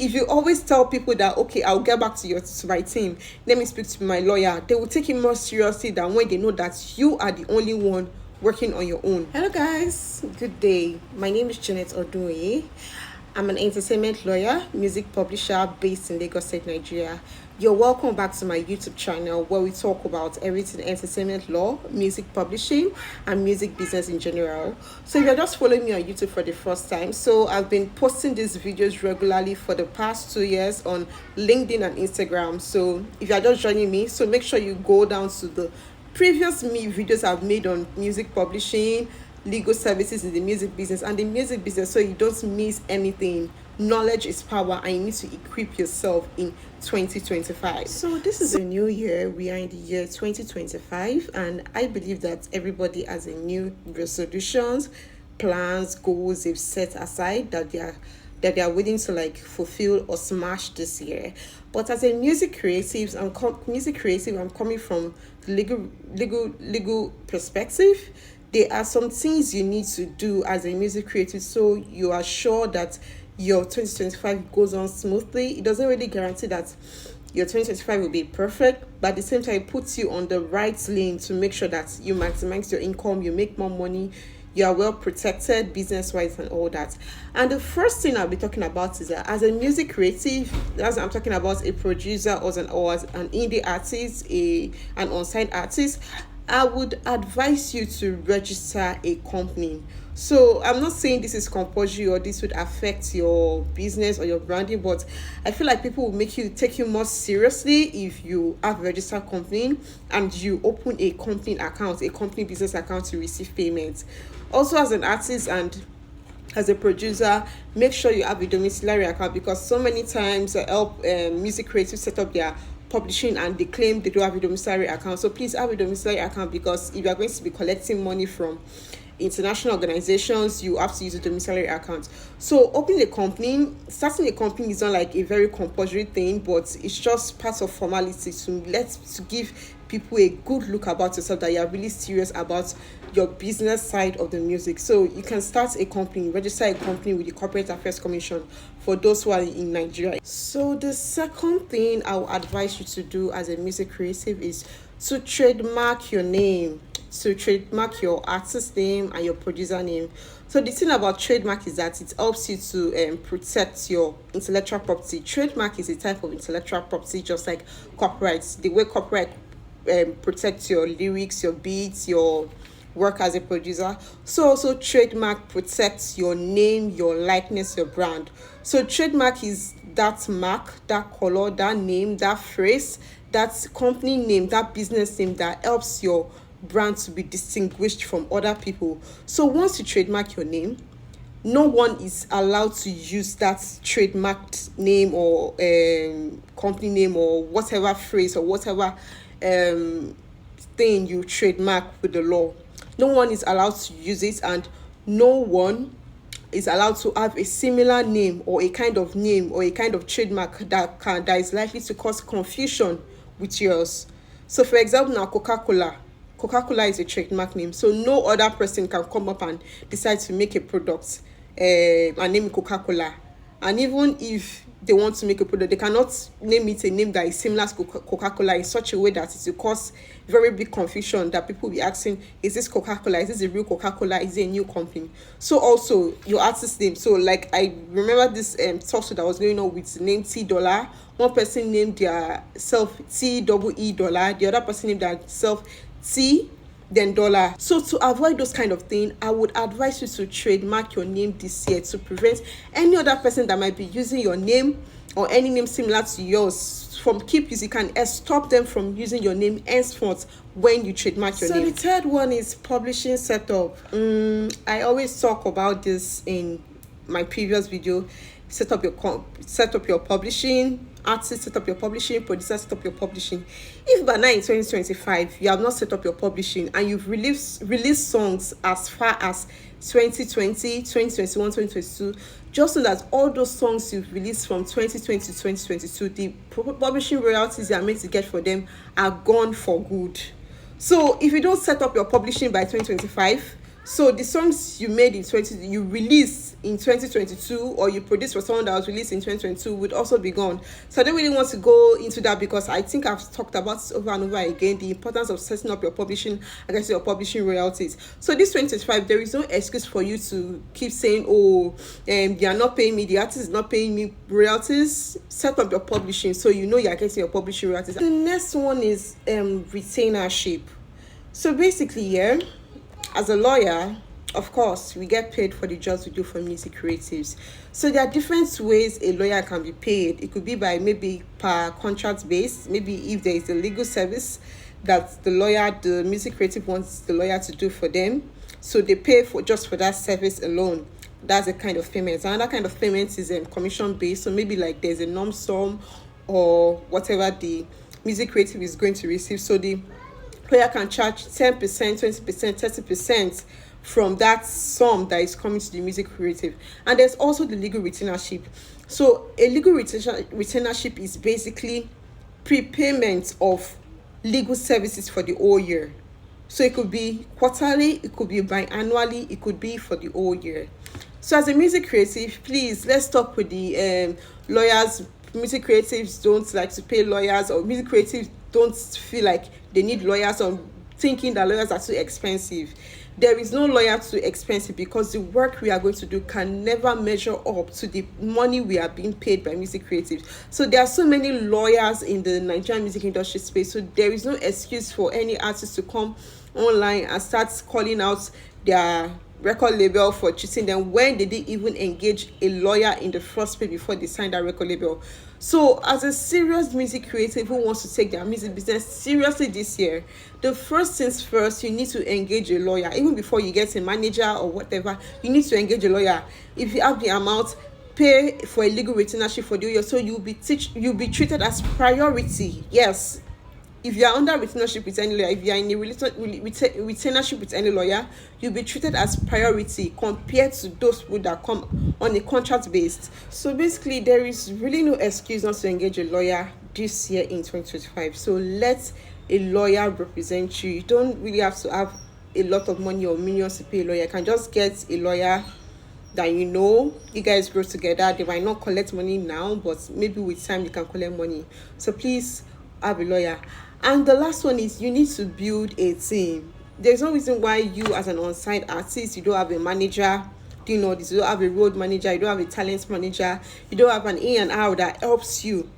if you always tell people that, okay, I'll get back to my team, let me speak to my lawyer, they will take it more seriously than when they know that you are the only one working on your own. Hello guys, good day. My name is Janet Oduye. I'm an entertainment lawyer, music publisher based in Lagos State, Nigeria. You're welcome back to my YouTube channel where we talk about everything entertainment law, music publishing, and music business in general. So if you're just following me on YouTube for the first time, so I've been posting these videos regularly for the past 2 years on LinkedIn and Instagram. So if you're just joining me, so make sure you go down to the previous videos I've made on music publishing, legal services in the music business and the music business, so you don't miss anything. Knowledge is power and you need to equip yourself in 2025. So this is a new year. We are in the year 2025 and I believe that everybody has a new resolutions, plans, goals they've set aside that they are willing to like fulfill or smash this year. But as a music creative, I'm coming from the legal perspective. There are some things you need to do as a music creative so you are sure that your 2025 goes on smoothly. It doesn't really guarantee that your 2025 will be perfect, but at the same time it puts you on the right lane to make sure that you maximize your income, you make more money, you are well protected business wise and all that. And the first thing I'll be talking about is that as a music creative, as I'm talking about a producer or as an indie artist, an on-site artist, I would advise you to register a company. So I'm not saying this is compulsory or this would affect your business or your branding, but I feel like people will take you more seriously if you have a registered company and you open a company account, a company business account to receive payments. Also, as an artist and as a producer, make sure you have a domiciliary account, because so many times I help music creatives set up their publishing and they claim they don't have a domiciliary account. So please have a domiciliary account, because if you are going to be collecting money from international organizations, you have to use a domiciliary account. So starting a company is not like a very compulsory thing, but it's just part of formality to give people a good look about yourself, that you're really serious about your business side of the music. So you can start a company, register a company with the Corporate Affairs Commission for those who are in Nigeria. So the second thing I would advise you to do as a music creative is to trademark your name, to trademark your artist name and your producer name. So the thing about trademark is that it helps you to protect your intellectual property. Trademark is a type of intellectual property, just like copyright. The way copyright protects your lyrics, your beats, your work as a producer, so also trademark protects your name, your likeness, your brand. So trademark is that mark, that color, that name, that phrase, that company name, that business name that helps your brand to be distinguished from other people. So once you trademark your name, no one is allowed to use that trademarked name or company name or whatever phrase or whatever thing you trademark with the law. No one is allowed to use it, and no one is allowed to have a similar name or a kind of trademark that is likely to cause confusion with yours. So for example, now Coca-Cola is a trademark name, so no other person can come up and decide to make a product and name it Coca-Cola. And even if they want to make a product, they cannot name it a name that is similar to Coca-Cola in such a way that it will cause very big confusion, that people will be asking, is this Coca-Cola? Is this a real Coca-Cola? Is it a new company? So also your artist name. So like I remember this talk show that was going on with the name T Dollar. One person named their self TEE Dollar. The other person named their self T then dollar. So to avoid those kind of things, I would advise you to trademark your name this year to prevent any other person that might be using your name or any name similar to yours from keep using. You can stop them from using your name henceforth when you trademark your name. So the third one is publishing setup. I always talk about this in my previous video. Set up your publishing. Artist, set up your publishing. Producer, set up your publishing. If by now in 2025 you have not set up your publishing and you've released songs as far as 2020, 2021, 2022, just know that all those songs you've released from 2020 to 2022, the publishing royalties you are meant to get for them are gone for good. So if you don't set up your publishing by 2025, So the songs you release in 2022, or you produce for someone that was released in 2022, would also be gone. So I don't really want to go into that, because I think I've talked about this over and over again, the importance of setting up your publishing, I guess, your publishing royalties. So this 2025, there is no excuse for you to keep saying, oh, they are not paying me, the artist is not paying me royalties. Set up your publishing so you know you're getting your publishing royalties. The next one is retainership. So basically, yeah, as a lawyer, of course, we get paid for the jobs we do for music creatives. So there are different ways a lawyer can be paid. It could be by maybe per contract base. Maybe if there is a legal service that the music creative wants the lawyer to do for them, so they pay for just for that service alone. That's a kind of payment. Another kind of payment is commission based. So maybe like there's a lump sum or whatever the music creative is going to receive. So the player can charge 10%, 20%, 30% from that sum that is coming to the music creative. And there's also the legal retainership. So a legal retainership is basically prepayment of legal services for the whole year. So it could be quarterly, it could be biannually, it could be for the whole year. So as a music creative, please, let's stop with the lawyers. Music creatives don't like to pay lawyers, or music creatives don't feel like they need lawyers, or thinking that lawyers are too expensive. There is no lawyer too expensive, because the work we are going to do can never measure up to the money we are being paid by music creatives. So there are so many lawyers in the Nigerian music industry space, so there is no excuse for any artist to come online and start calling out their record label for cheating them when they didn't even engage a lawyer in the first place before they signed that record label. So as a serious music creative who wants to take their music business seriously this year, the first things first, you need to engage a lawyer. Even before you get a manager or whatever, you need to engage a lawyer. If you have the amount, pay for a legal retainership for the year, so you'll be treated as priority. Yes, if you are under retainership with any lawyer, if you are in a retainership with any lawyer, you'll be treated as priority compared to those people that come on a contract based. So basically, there is really no excuse not to engage a lawyer this year in 2025. So let a lawyer represent you. You don't really have to have a lot of money or millions to pay a lawyer. You can just get a lawyer that you guys grow together. They might not collect money now, but maybe with time you can collect money. So please have a lawyer. And the last one is, you need to build a team. There's no reason why you, as an on-site artist, you don't have a manager doing all this. You don't have a road manager, you don't have a talent manager, you don't have an A&R that helps you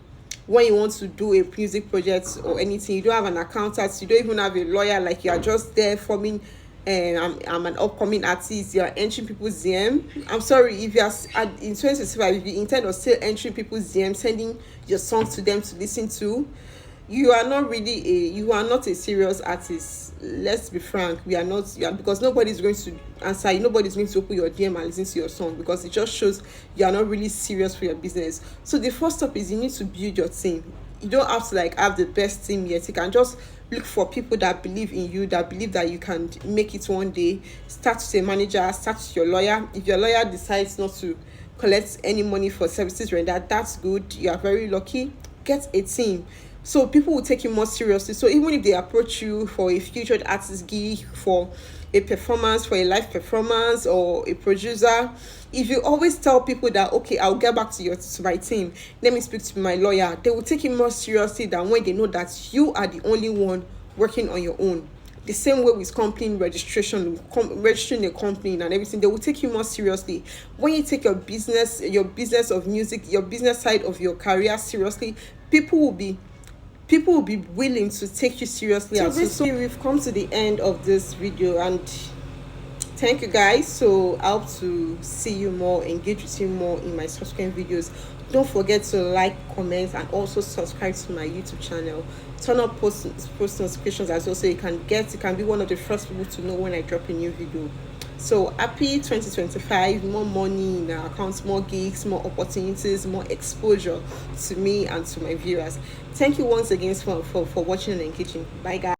when you want to do a music project or anything. You don't have an accountant, you don't even have a lawyer. Like, you are just there forming I'm an upcoming artist, you're entering people's DM. I'm sorry, if you are in 2025, if you intend on still entering people's DM, sending your songs to them to listen to, you are not a serious artist. Let's be frank, because nobody's going to answer you, nobody's going to open your DM and listen to your song, because it just shows you are not really serious for your business. So the first step is, you need to build your team. You don't have to have the best team yet. You can just look for people that believe in you, that believe that you can make it one day. Start with a manager, start with your lawyer. If your lawyer decides not to collect any money for services rendered, that's good, you are very lucky. Get a team, so people will take you more seriously. So even if they approach you for a featured artist gig, for a performance, for a live performance, or a producer, if you always tell people that, okay, I'll get back to my team, let me speak to my lawyer, they will take it more seriously than when they know that you are the only one working on your own. The same way with company registering a company and everything, they will take you more seriously. When you take your business of music, your business side of your career seriously, people will be willing to take you seriously. So we've come to the end of this video, and thank you guys. So I hope to see you more, engage with you more in my subsequent videos. Don't forget to like, comment, and also subscribe to my YouTube channel. Turn on post notifications as well, so you can be one of the first people to know when I drop a new video. So happy 2025, more money in our accounts, more gigs, more opportunities, more exposure to me and to my viewers. Thank you once again for watching and engaging. Bye guys.